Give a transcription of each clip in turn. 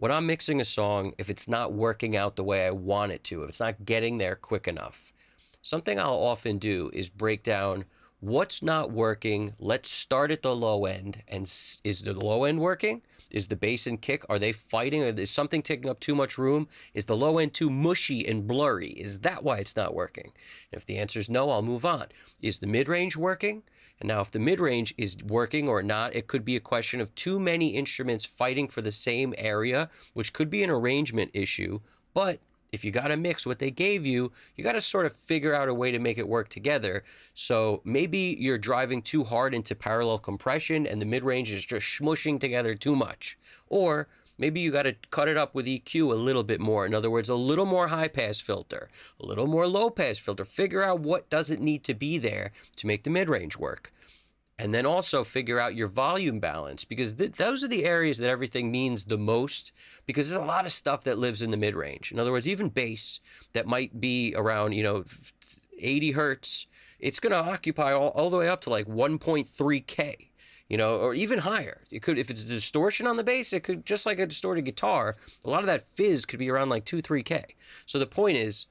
when I'm mixing a song, if it's not working out the way I want it to, if it's not getting there quick enough, something I'll often do is break down what's not working. Let's start at the low end. And is the low end working? Is the bass and kick, are they fighting? Or is something taking up too much room? Is the low end too mushy and blurry? Is that why it's not working? And if the answer is no, I'll move on. Is the mid-range working? And now if the mid-range is working or not, it could be a question of too many instruments fighting for the same area, which could be an arrangement issue. But if you got to mix what they gave you, you got to sort of figure out a way to make it work together. So maybe you're driving too hard into parallel compression and the mid-range is just smushing together too much. Or maybe you got to cut it up with EQ a little bit more. In other words, a little more high-pass filter, a little more low-pass filter. Figure out what doesn't need to be there to make the mid-range work. And then also figure out your volume balance, because those are the areas that everything means the most, because there's a lot of stuff that lives in the mid-range. In other words, even bass that might be around, 80 hertz, it's going to occupy all the way up to like 1.3K, or even higher. It could, if it's a distortion on the bass, it could, just like a distorted guitar, a lot of that fizz could be around like 2-3K. So the point is,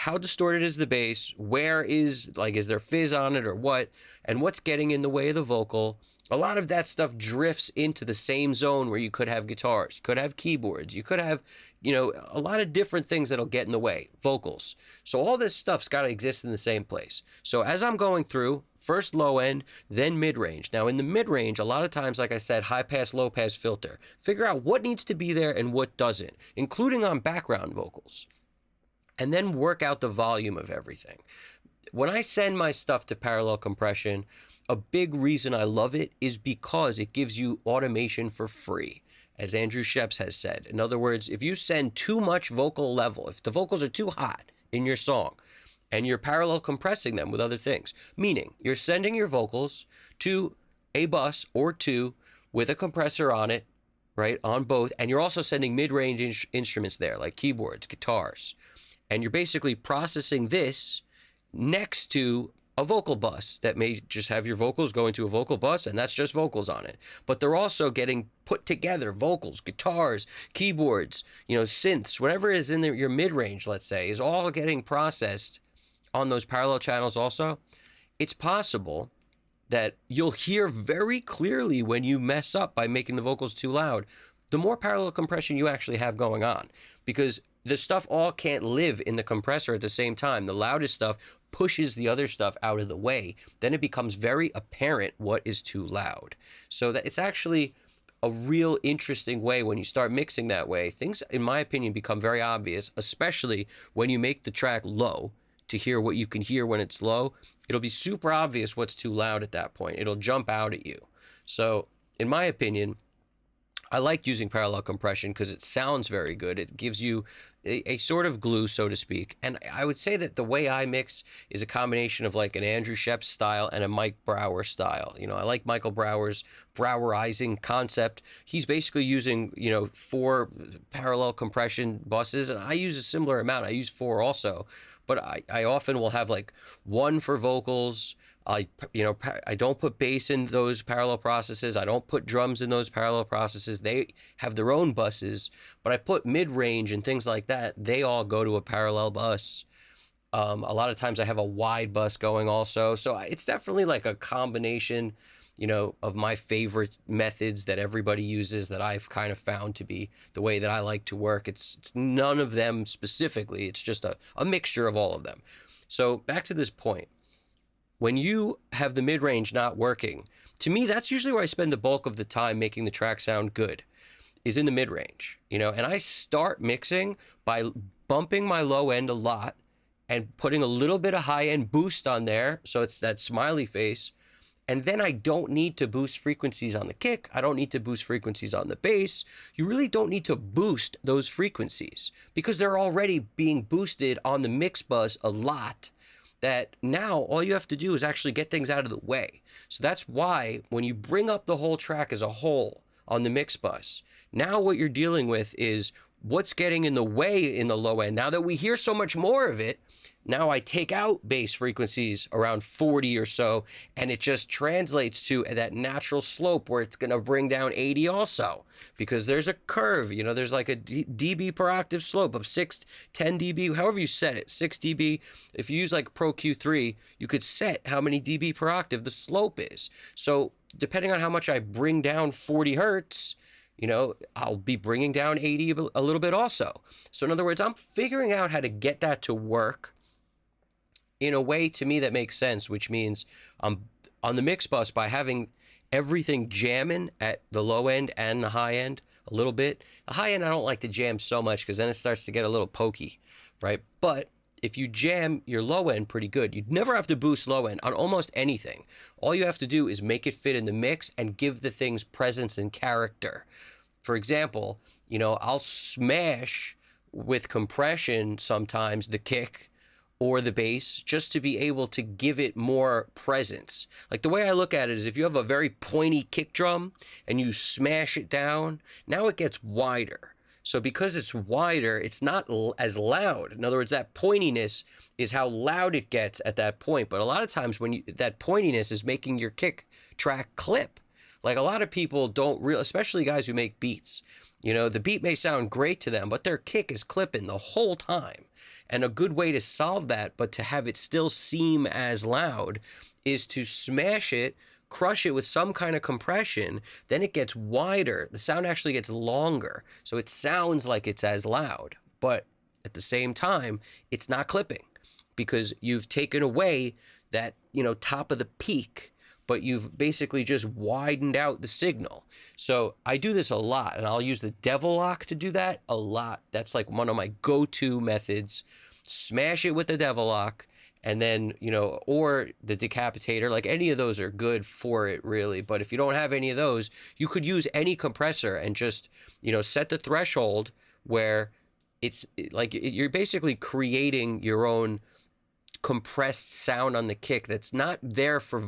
how distorted is the bass? Where is there fizz on it or what? And what's getting in the way of the vocal? A lot of that stuff drifts into the same zone where you could have guitars, you could have keyboards, you could have, a lot of different things that'll get in the way, vocals. So all this stuff's got to exist in the same place. So as I'm going through, first low end, then mid-range. Now in the mid-range, a lot of times, like I said, high pass, low pass filter. Figure out what needs to be there and what doesn't, including on background vocals. And then work out the volume of everything. When I send my stuff to parallel compression, a big reason I love it is because it gives you automation for free, as Andrew Sheps has said. In other words, if you send too much vocal level, if the vocals are too hot in your song, and you're parallel compressing them with other things, meaning you're sending your vocals to a bus or two with a compressor on it, right, on both, and you're also sending mid-range instruments there, like keyboards, guitars, and you're basically processing this next to a vocal bus that may just have your vocals going to a vocal bus, and that's just vocals on it. But they're also getting put together, vocals, guitars, keyboards, synths, whatever is in your mid-range, let's say, is all getting processed on those parallel channels also. It's possible that you'll hear very clearly when you mess up by making the vocals too loud, the more parallel compression you actually have going on, because the stuff all can't live in the compressor at the same time. The loudest stuff pushes the other stuff out of the way. Then it becomes very apparent what is too loud. So that it's actually a real interesting way when you start mixing that way. Things, in my opinion, become very obvious, especially when you make the track low to hear what you can hear when it's low. It'll be super obvious what's too loud at that point. It'll jump out at you. So, in my opinion, I like using parallel compression because it sounds very good. It gives you a sort of glue, so to speak. And I would say that the way I mix is a combination of like an Andrew Sheps style and a Mike Brower style. I like Michael Brower's Browerizing concept. He's basically using, 4 parallel compression buses, and I use a similar amount. I use 4 also. But I often will have like 1 for vocals. I don't put bass in those parallel processes. I don't put drums in those parallel processes. They have their own buses, but I put mid-range and things like that. They all go to a parallel bus. A lot of times I have a wide bus going also. So it's definitely like a combination, of my favorite methods that everybody uses that I've kind of found to be the way that I like to work. It's none of them specifically. It's just a mixture of all of them. So back to this point. When you have the mid-range not working, to me, that's usually where I spend the bulk of the time making the track sound good, is in the mid-range, and I start mixing by bumping my low end a lot and putting a little bit of high-end boost on there, so it's that smiley face, and then I don't need to boost frequencies on the kick. I don't need to boost frequencies on the bass. You really don't need to boost those frequencies because they're already being boosted on the mix bus a lot, that now all you have to do is actually get things out of the way. So that's why when you bring up the whole track as a whole on the mix bus, now what you're dealing with is what's getting in the way in the low end? Now that we hear so much more of it, now I take out bass frequencies around 40 or so, and it just translates to that natural slope where it's going to bring down 80 also, because there's a curve, you know, there's like a dB per octave slope of 6, 10 dB, however you set it, 6 dB. If you use like Pro Q3, you could set how many dB per octave the slope is. So depending on how much I bring down 40 hertz, you know, I'll be bringing down 80 a little bit also. So in other words, I'm figuring out how to get that to work in a way to me that makes sense, which means on the mix bus, by having everything jamming at the low end and the high end a little bit. The high end I don't like to jam so much because then it starts to get a little pokey, right? But if you jam your low end pretty good, you'd never have to boost low end on almost anything. All you have to do is make it fit in the mix and give the things presence and character. For example, you know, I'll smash with compression sometimes the kick or the bass just to be able to give it more presence. Like the way I look at it is if you have a very pointy kick drum and you smash it down, now it gets wider. So because it's wider, it's not as loud. In other words, that pointiness is how loud it gets at that point. But a lot of times when that pointiness is making your kick track clip. Like a lot of people don't real, especially guys who make beats. You know, the beat may sound great to them, but their kick is clipping the whole time. And a good way to solve that, but to have it still seem as loud, is to smash it, crush it with some kind of compression, then it gets wider. The sound actually gets longer, so it sounds like it's as loud. But at the same time, it's not clipping because you've taken away that, you know, top of the peak, but you've basically just widened out the signal. So I do this a lot, and I'll use the devil lock to do that a lot. That's like one of my go-to methods. Smash it with the devil lock, and then, you know, or the decapitator, like any of those are good for it really. But if you don't have any of those, you could use any compressor and just, you know, set the threshold where it's like you're basically creating your own compressed sound on the kick that's not there for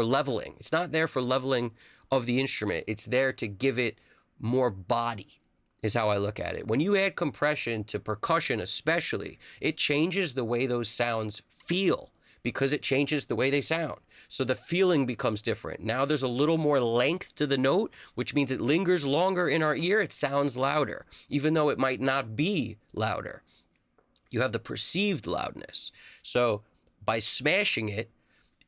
leveling. It's not there for leveling of the instrument. It's there to give it more body, is how I look at it. When you add compression to percussion especially, it changes the way those sounds feel because it changes the way they sound. So the feeling becomes different. Now there's a little more length to the note, which means it lingers longer in our ear. It sounds louder, even though it might not be louder. You have the perceived loudness. So by smashing it,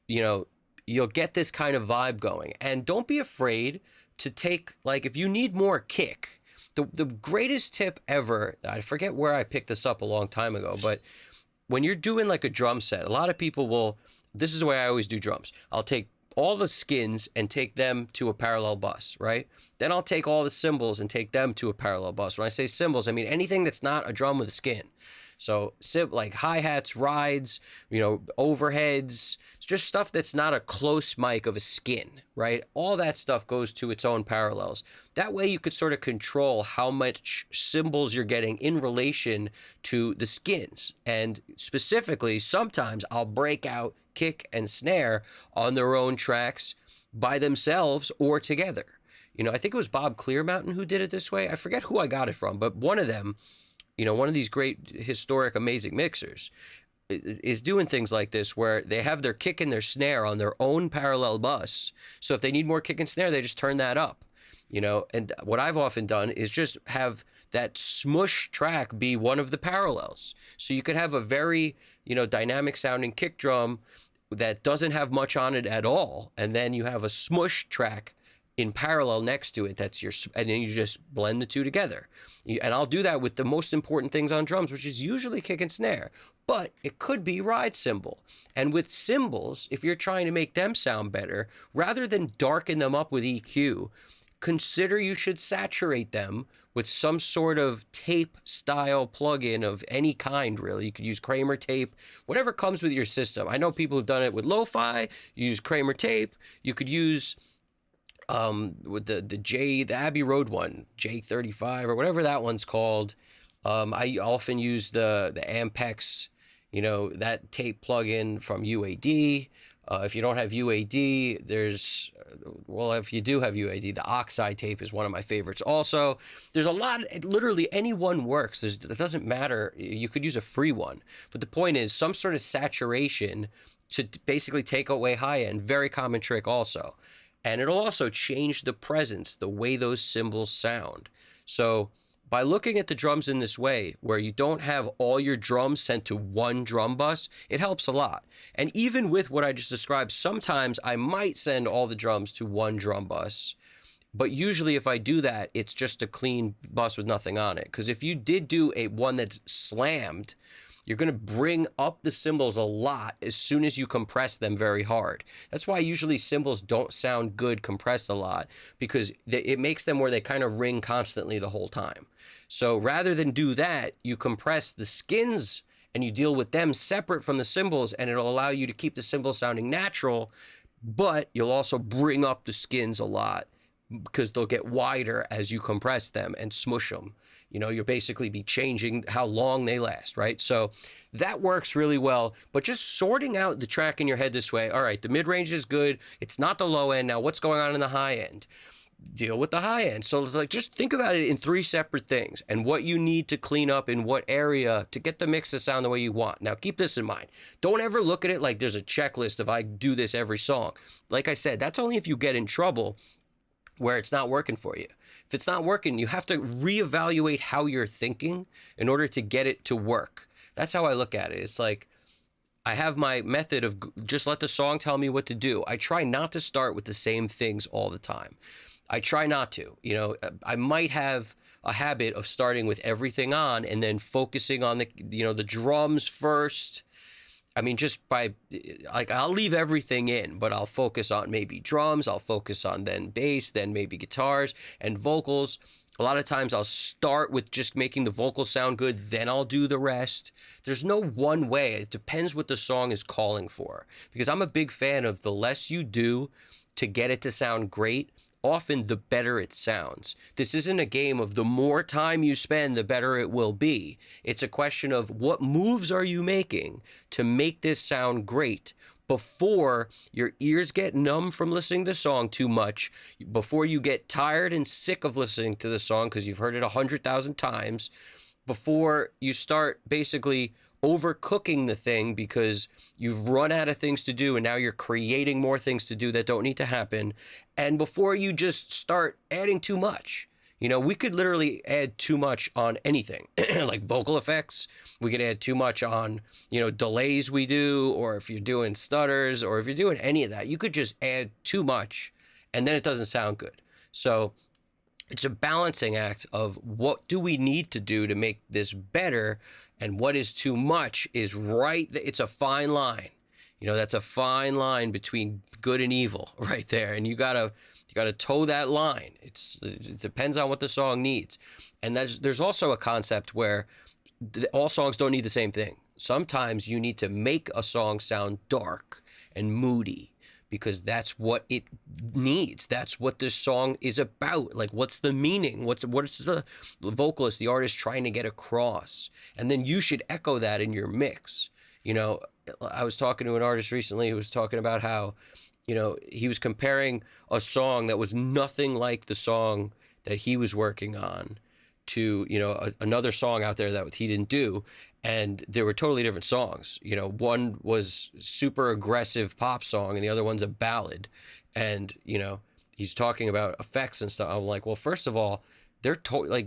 you know, you'll get this kind of vibe going. And don't be afraid to take, like, if you need more kick, the greatest tip ever, I forget where I picked this up a long time ago, but when you're doing like a drum set, a lot of people will, this is the way I always do drums. I'll take all the skins and take them to a parallel bus, right? Then I'll take all the cymbals and take them to a parallel bus. When I say cymbals, I mean anything that's not a drum with a skin. So like hi-hats, rides, you know, overheads, it's just stuff that's not a close mic of a skin, right? All that stuff goes to its own parallels. That way you could sort of control how much cymbals you're getting in relation to the skins. And specifically, sometimes I'll break out kick and snare on their own tracks by themselves or together. You know, I think it was Bob Clearmountain who did it this way. I forget who I got it from, but one of them, you know, one of these great, historic, amazing mixers is doing things like this where they have their kick and their snare on their own parallel bus. So if they need more kick and snare, they just turn that up, you know. And what I've often done is just have that smush track be one of the parallels. So you could have a very, you know, dynamic sounding kick drum that doesn't have much on it at all. And then you have a smush track in parallel next to it, that's your, and then you just blend the two together. And I'll do that with the most important things on drums, which is usually kick and snare, but it could be ride cymbal. And with cymbals, if you're trying to make them sound better, rather than darken them up with EQ, consider you should saturate them with some sort of tape style plugin of any kind, really. You could use Kramer tape, whatever comes with your system. I know people who've done it with lo-fi, you use Kramer tape. You could use with the Abbey Road one, J35 or whatever that one's called. I often use the Ampex, you know, that tape plugin from UAD. If you don't have UAD, there's, well, if you do have UAD, the oxide tape is one of my favorites. Also, there's a lot, literally any one works. It doesn't matter. You could use a free one. But the point is some sort of saturation to basically take away high end. Very common trick also. And it'll also change the presence, the way those cymbals sound. So by looking at the drums in this way, where you don't have all your drums sent to one drum bus, it helps a lot. And even with what I just described, sometimes I might send all the drums to one drum bus. But usually if I do that, it's just a clean bus with nothing on it. Because if you did do one that's slammed, you're going to bring up the cymbals a lot as soon as you compress them very hard. That's why usually cymbals don't sound good compressed a lot, because it makes them where they kind of ring constantly the whole time. So rather than do that, you compress the skins and you deal with them separate from the cymbals, and it'll allow you to keep the cymbals sounding natural, but you'll also bring up the skins a lot because they'll get wider as you compress them and smush them. You know, you'll basically be changing how long they last, right? So that works really well. But just sorting out the track in your head this way, all right, the mid-range is good. It's not the low end. Now, what's going on in the high end? Deal with the high end. So it's like, just think about it in 3 separate things and what you need to clean up in what area to get the mix to sound the way you want. Now, keep this in mind. Don't ever look at it like there's a checklist of I do this every song. Like I said, that's only if you get in trouble where it's not working for you. If it's not working, you have to reevaluate how you're thinking in order to get it to work. That's how I look at it. It's like, I have my method of just let the song tell me what to do. I try not to start with the same things all the time. I try not to. You know, I might have a habit of starting with everything on and then focusing on the drums first. I mean, just by, like, I'll leave everything in, but I'll focus on maybe drums, I'll focus on then bass, then maybe guitars and vocals. A lot of times I'll start with just making the vocals sound good, then I'll do the rest. There's no one way. It depends what the song is calling for. Because I'm a big fan of the less you do to get it to sound great, often the better it sounds. This isn't a game of the more time you spend, the better it will be. It's a question of what moves are you making to make this sound great before your ears get numb from listening to the song too much, before you get tired and sick of listening to the song because you've heard it 100,000 times, before you start basically overcooking the thing because you've run out of things to do and now you're creating more things to do that don't need to happen, and before you just start adding too much. You know, we could literally add too much on anything, like vocal effects. We could add too much on, delays we do, or if you're doing stutters, or if you're doing any of that, you could just add too much and then it doesn't sound good. So it's a balancing act of what do we need to do to make this better, and what is too much is right. It's a fine line. That's a fine line between good and evil right there. And you gotta toe that line. It depends on what the song needs. And there's also a concept where all songs don't need the same thing. Sometimes you need to make a song sound dark and moody because that's what it needs. That's what this song is about. Like, what's the meaning? What's the vocalist, the artist trying to get across? And then you should echo that in your mix. I was talking to an artist recently who was talking about how, he was comparing a song that was nothing like the song that he was working on to, another song out there that he didn't do. And there were totally different songs. One was super aggressive pop song and the other one's a ballad. And, he's talking about effects and stuff. I'm like, well, first of all, they're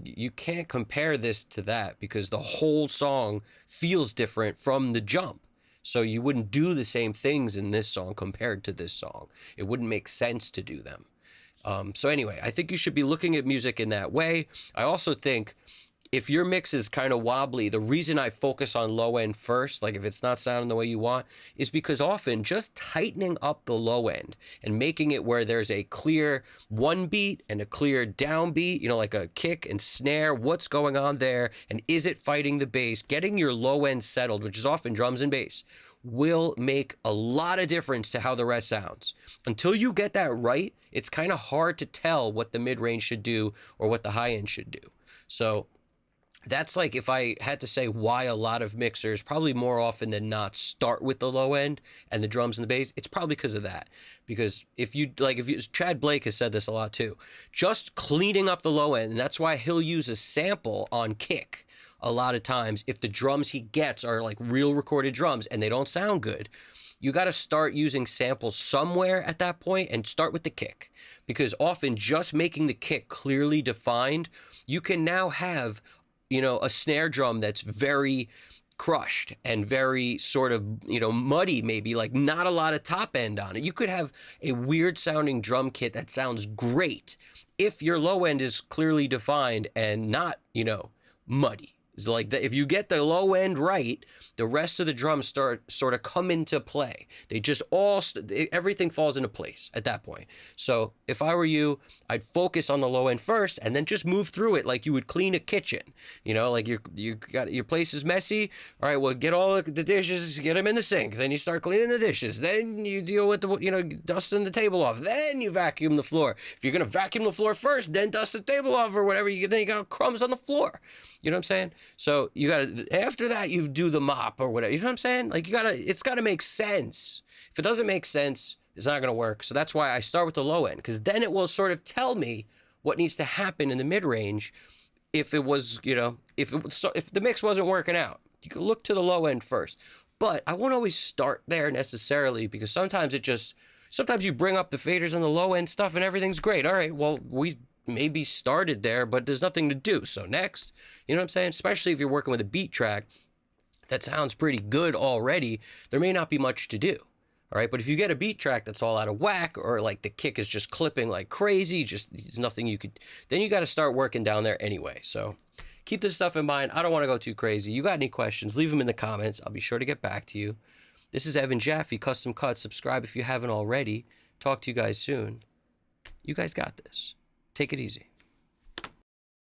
you can't compare this to that because the whole song feels different from the jump. So you wouldn't do the same things in this song compared to this song. It wouldn't make sense to do them. So anyway, I think you should be looking at music in that way. I also think if your mix is kind of wobbly, the reason I focus on low end first, like if it's not sounding the way you want, is because often just tightening up the low end and making it where there's a clear one beat and a clear down beat, like a kick and snare, what's going on there, and is it fighting the bass, getting your low end settled, which is often drums and bass, will make a lot of difference to how the rest sounds. Until you get that right, it's kind of hard to tell what the mid-range should do or what the high end should do. So That's like if I had to say why a lot of mixers, probably more often than not, start with the low end and the drums and the bass. It's probably because of that. Because if you Chad Blake has said this a lot too, just cleaning up the low end, and that's why he'll use a sample on kick a lot of times if the drums he gets are like real recorded drums and they don't sound good. You got to start using samples somewhere at that point and start with the kick, because often just making the kick clearly defined, you can now have, you know, a snare drum that's very crushed and very sort of, you know, muddy, maybe like not a lot of top end on it. You could have a weird sounding drum kit that sounds great if your low end is clearly defined and not, you know, muddy. Like if you get the low end right, the rest of the drums start sort of come into play. They just everything falls into place at that point. So if I were you, I'd focus on the low end first and then just move through it like you would clean a kitchen. You know, like you got your place is messy. All right, well, get all the dishes, get them in the sink. Then you start cleaning the dishes. Then you deal with the, you know, dusting the table off. Then you vacuum the floor. If you're gonna vacuum the floor first, then dust the table off or whatever. Then you got crumbs on the floor. You know what I'm saying? So you gotta, after that, you do the mop or whatever. You know what I'm saying? Like it's gotta make sense. If it doesn't make sense, it's not gonna work. So that's why I start with the low end, because then it will sort of tell me what needs to happen in the mid range. If it was, you know, if the mix wasn't working out, you could look to the low end first. But I won't always start there necessarily, because sometimes you bring up the faders on the low end stuff and everything's great. All right, well, we maybe started there, but there's nothing to do. So next, you know what I'm saying? Especially if you're working with a beat track that sounds pretty good already, there may not be much to do. All right, but if you get a beat track that's all out of whack, or like the kick is just clipping like crazy, just there's nothing you could, then you got to start working down there anyway. So keep this stuff in mind. I don't want to go too crazy. You got any questions, leave them in the comments. I'll be sure to get back to you. This is Evan Jaffe, Custom Cuts. Subscribe if you haven't already. Talk to you guys soon. You guys got this. Take it easy.